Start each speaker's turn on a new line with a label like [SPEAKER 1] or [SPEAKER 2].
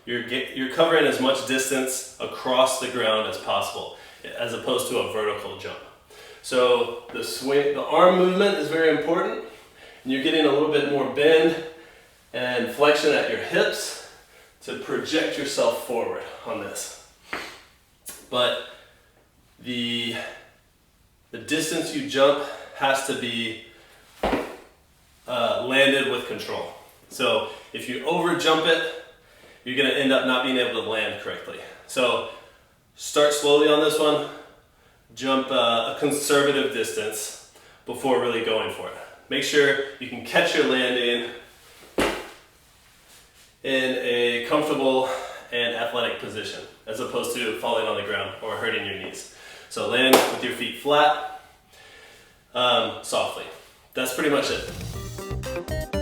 [SPEAKER 1] you're covering as much distance across the ground as possible, as opposed to a vertical jump. So the arm movement is very important, and you're getting a little bit more bend and flexion at your hips to project yourself forward on this. But the distance you jump has to be landed with control. So if you over jump it, you're going to end up not being able to land correctly. So start slowly on this one. Jump a conservative distance before really going for it. Make sure you can catch your landing in a comfortable and athletic position, as opposed to falling on the ground or hurting your knees. So land with your feet flat, softly. That's pretty much it.